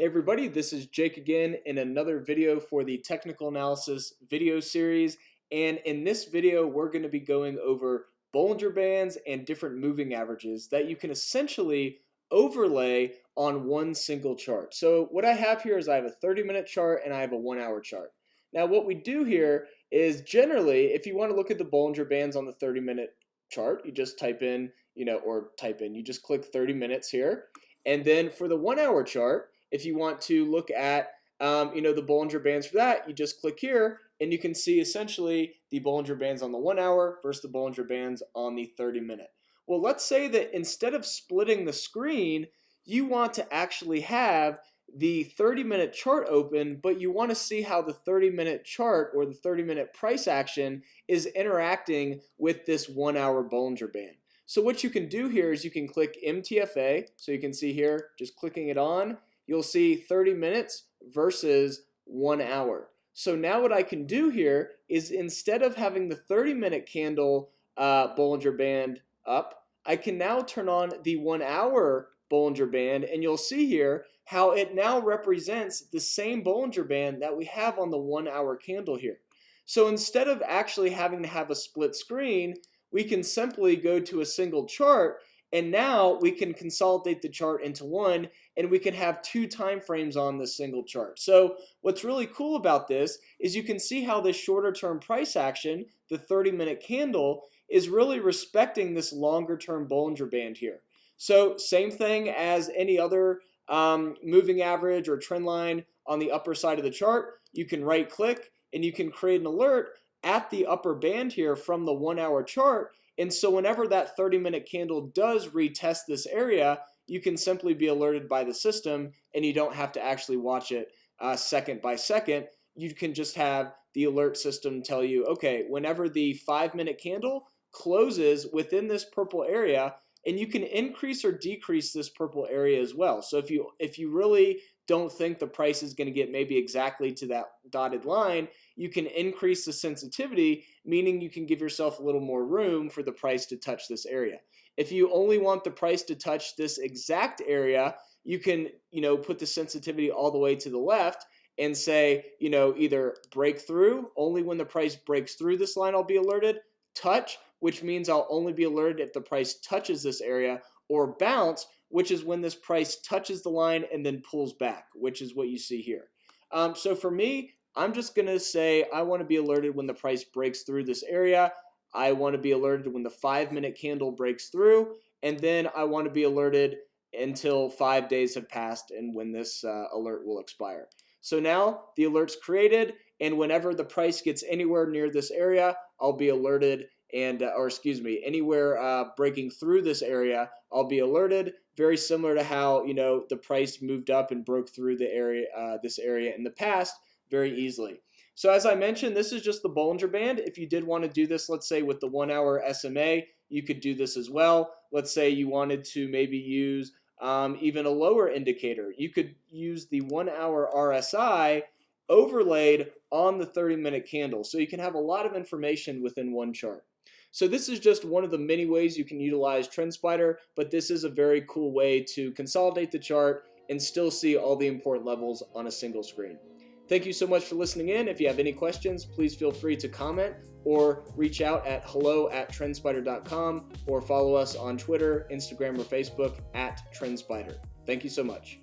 everybody, this is Jake again in another video for the technical analysis video series, and in this video we're going to be going over Bollinger Bands and different moving averages that you can essentially overlay on one single chart. So what I have here is I have a 30-minute chart and I have a 1-hour chart. Now what we do here is generally, if you want to look at the Bollinger Bands on the 30-minute chart, you just type in, you just click 30 minutes here. And then for the 1-hour chart, if you want to look at the Bollinger Bands for that, you just click here and you can see essentially the Bollinger Bands on the 1 hour versus the Bollinger Bands on the 30-minute. Well, let's say that instead of splitting the screen, you want to actually have the 30-minute chart open, but you want to see how the 30-minute chart or the 30-minute price action is interacting with this 1-hour Bollinger Band. So what you can do here is you can click MTFA. So you can see here, just clicking it on, you'll see 30 minutes versus 1 hour. So now what I can do here is instead of having the 30-minute candle Bollinger Band up, I can now turn on the 1-hour Bollinger Band, and you'll see here how it now represents the same Bollinger Band that we have on the 1-hour candle here. So instead of actually having to have a split screen, we can simply go to a single chart, and now we can consolidate the chart into one, and we can have 2 time frames on this single chart. So what's really cool about this is you can see how this shorter term price action, the 30-minute candle, is really respecting this longer term Bollinger Band here. So same thing as any other moving average or trend line on the upper side of the chart. You can right click and you can create an alert at the upper band here from the 1-hour chart. And so whenever that 30-minute candle does retest this area, you can simply be alerted by the system, and you don't have to actually watch it second by second. You can just have the alert system tell you, okay, whenever the 5-minute candle closes within this purple area, and you can increase or decrease this purple area as well. So if you really don't think the price is going to get maybe exactly to that dotted line, you can increase the sensitivity, meaning you can give yourself a little more room for the price to touch this area. If you only want the price to touch this exact area, you can put the sensitivity all the way to the left and say either break through, only when the price breaks through this line I'll be alerted, touch, which means I'll only be alerted if the price touches this area, or bounce, which is when this price touches the line and then pulls back, which is what you see here. So for me, I'm just going to say I want to be alerted when the price breaks through this area. I want to be alerted when the 5-minute candle breaks through, and then I want to be alerted until 5 days have passed and when this alert will expire. So now the alert's created, and whenever the price gets anywhere near this area, I'll be alerted, and anywhere breaking through this area, I'll be alerted. Very similar to how the price moved up and broke through the area, this area in the past, very easily. So as I mentioned, this is just the Bollinger Band. If you did want to do this, let's say with the 1-hour SMA, you could do this as well. Let's say you wanted to maybe use even a lower indicator. You could use the 1-hour RSI overlaid on the 30-minute candle. So you can have a lot of information within one chart. So this is just one of the many ways you can utilize TrendSpider, but this is a very cool way to consolidate the chart and still see all the important levels on a single screen. Thank you so much for listening in. If you have any questions, please feel free to comment or reach out at hello@trendspider.com or follow us on Twitter, Instagram, or Facebook @TrendSpider. Thank you so much.